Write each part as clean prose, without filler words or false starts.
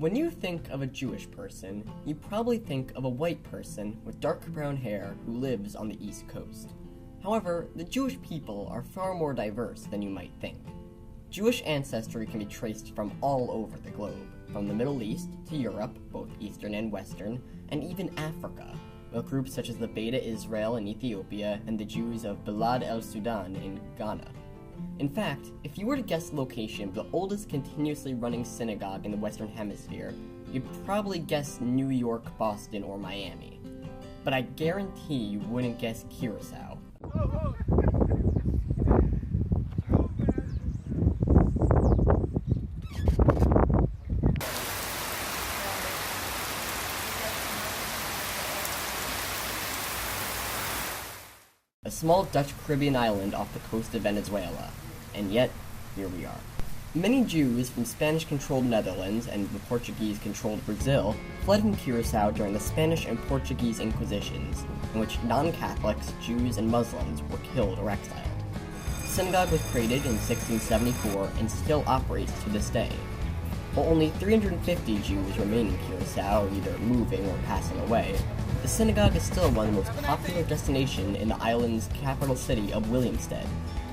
When you think of a Jewish person, you probably think of a white person with dark brown hair who lives on the East Coast. However, the Jewish people are far more diverse than you might think. Jewish ancestry can be traced from all over the globe, from the Middle East to Europe, both Eastern and Western, and even Africa, with groups such as the Beta Israel in Ethiopia and the Jews of Bilad el-Sudan in Ghana. In fact, if you were to guess the location of the oldest continuously running synagogue in the Western Hemisphere, you'd probably guess New York, Boston, or Miami. But I guarantee you wouldn't guess Curacao. A small Dutch Caribbean island off the coast of Venezuela, and yet, here we are. Many Jews from Spanish-controlled Netherlands and the Portuguese-controlled Brazil fled from Curacao during the Spanish and Portuguese Inquisitions, in which non-Catholics, Jews, and Muslims were killed or exiled. The synagogue was created in 1674 and still operates to this day. While only 350 Jews remain in Curacao, either moving or passing away, the synagogue is still one of the most popular destinations in the island's capital city of Williamstead.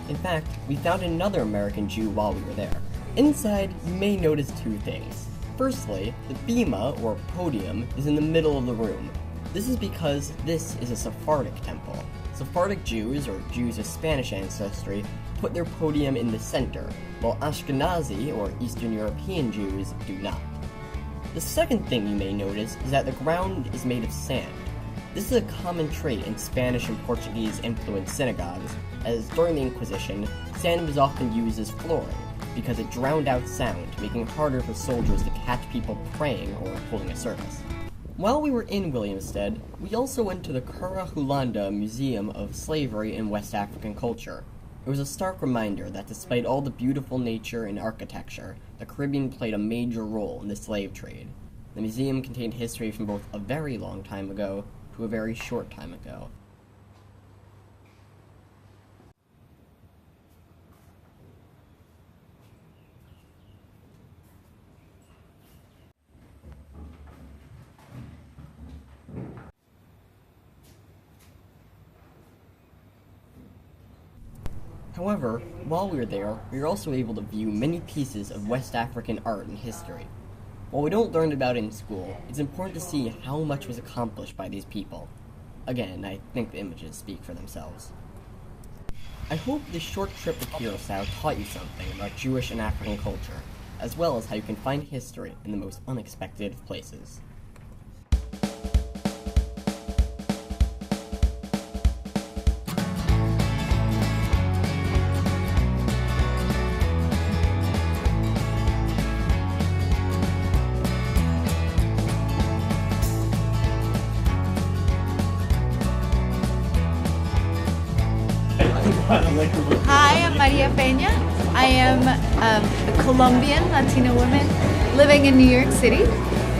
In fact, we found another American Jew while we were there. Inside, you may notice two things. Firstly, the bima, or podium, is in the middle of the room. This is because this is a Sephardic temple. Sephardic Jews, or Jews of Spanish ancestry, put their podium in the center, while Ashkenazi, or Eastern European Jews, do not. The second thing you may notice is that the ground is made of sand. This is a common trait in Spanish and Portuguese-influenced synagogues, as during the Inquisition, sand was often used as flooring, because it drowned out sound, making it harder for soldiers to catch people praying or holding a service. While we were in Williamstead, we also went to the Cura Hulanda Museum of Slavery and West African Culture. It was a stark reminder that despite all the beautiful nature and architecture, the Caribbean played a major role in the slave trade. The museum contained history from both a very long time ago to a very short time ago. However, while we were there, we were also able to view many pieces of West African art and history. While we don't learn about it in school, it's important to see how much was accomplished by these people. Again, I think the images speak for themselves. I hope this short trip to Curacao taught you something about Jewish and African culture, as well as how you can find history in the most unexpected of places. Hi, I'm Maria Peña. I am a Colombian Latino woman living in New York City,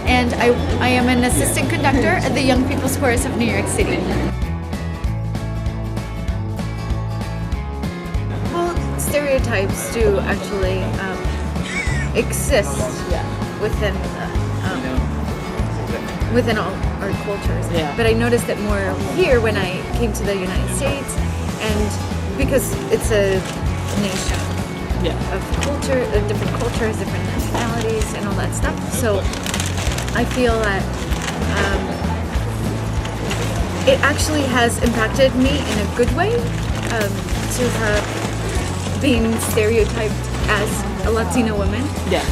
and I am an assistant conductor at the Young People's Chorus of New York City. Well, stereotypes do actually exist within all our cultures. Yeah. But I noticed it more here when I came to the United States, and because it's a nation of culture, of different cultures, different nationalities, and all that stuff. So I feel that it actually has impacted me in a good way to have been stereotyped as a Latino woman. Yeah.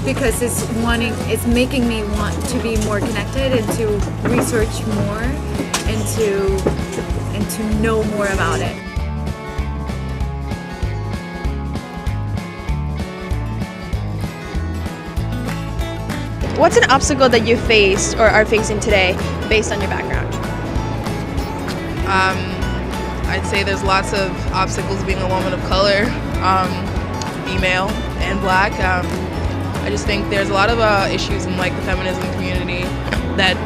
Because it's making me want to be more connected and to research more and to know more about it. What's an obstacle that you faced or are facing today based on your background? I'd say there's lots of obstacles being a woman of color, female and black. I just think there's a lot of issues in like the feminism community that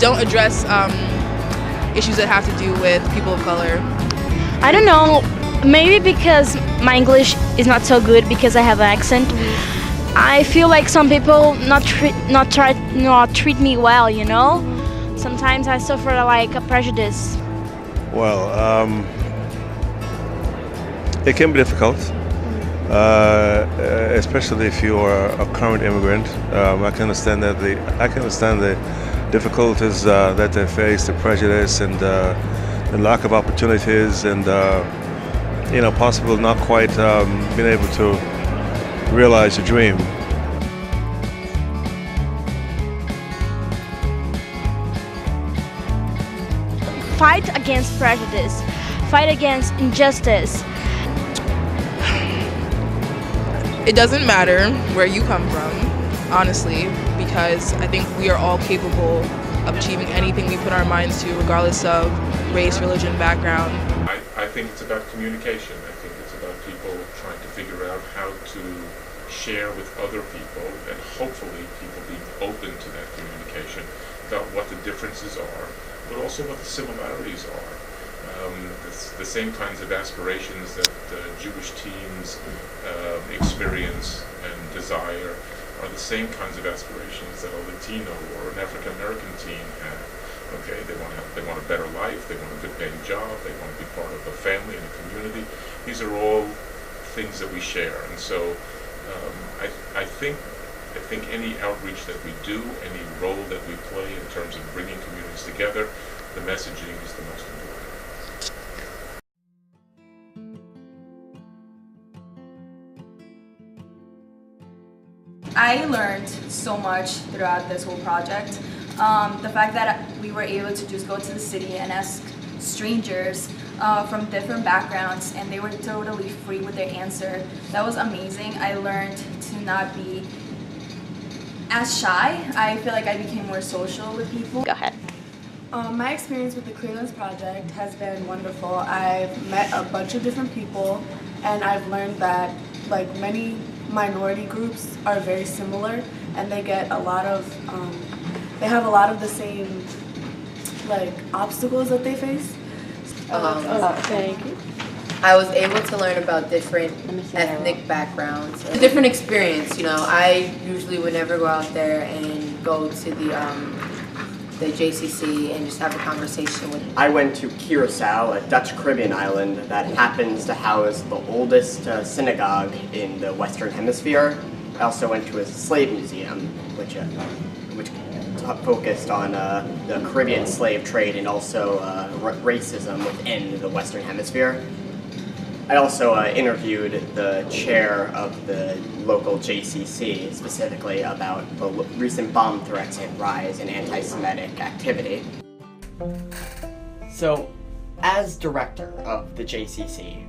don't address issues that have to do with people of color. I don't know, maybe because my English is not so good because I have an accent. I feel like some people not treat me well, you know. Sometimes I suffer like a prejudice. Well, it can be difficult, especially if you are a current immigrant. I can understand the difficulties that they face, the prejudice and the lack of opportunities, and possible not quite being able to realize your dream. Fight against prejudice, fight against injustice. It doesn't matter where you come from, honestly, because I think we are all capable of achieving anything we put our minds to, regardless of race, religion, background. I think it's about communication. I think it's about people trying to figure out how to share with other people, and hopefully people being open to that communication about what the differences are, but also what the similarities are. The same kinds of aspirations that Jewish teens experience and desire are the same kinds of aspirations that a Latino or an African American teen have. Okay, they want a better life, they want a good paying job, they want to be part of a family and a community. These are all things that we share, and so I think any outreach that we do, any role that we play in terms of bringing communities together, the messaging is the most important. I learned so much throughout this whole project. The fact that we were able to just go to the city and ask strangers from different backgrounds, and they were totally free with their answer. That was amazing. I learned to not be as shy. I feel like I became more social with people. Go ahead. My experience with the Clearlands Project has been wonderful. I've met a bunch of different people, and I've learned that like many minority groups are very similar, and they get a lot of they have a lot of the same like obstacles that they face. Thank you. I was able to learn about different ethnic backgrounds. A different experience, you know. I usually would never go out there and go to the JCC and just have a conversation with. I went to Curacao, a Dutch Caribbean island that happens to house the oldest synagogue in the Western Hemisphere. I also went to a slave museum, which focused on the Caribbean slave trade and also racism within the Western Hemisphere. I also interviewed the chair of the local JCC, specifically about the recent bomb threats and rise in anti-Semitic activity. So, as director of the JCC,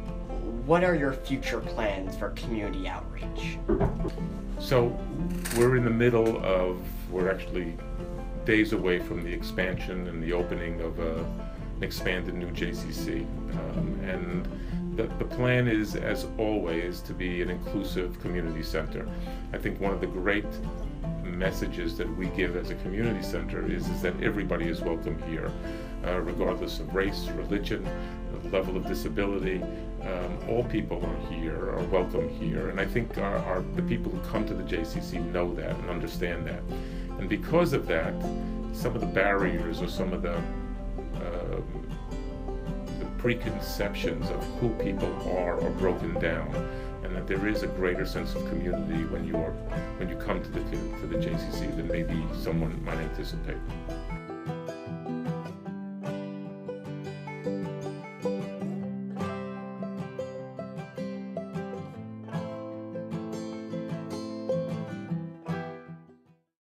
what are your future plans for community outreach? So, we're in the middle of, we're actually days away from the expansion and the opening of an expanded new JCC. And the plan is, as always, to be an inclusive community center. I think one of the great messages that we give as a community center is that everybody is welcome here, regardless of race, religion, level of disability. All people are here, are welcome here, and I think the people who come to the JCC know that and understand that. And because of that, some of the barriers or some of the preconceptions of who people are broken down, and that there is a greater sense of community when you come to the JCC than maybe someone might anticipate.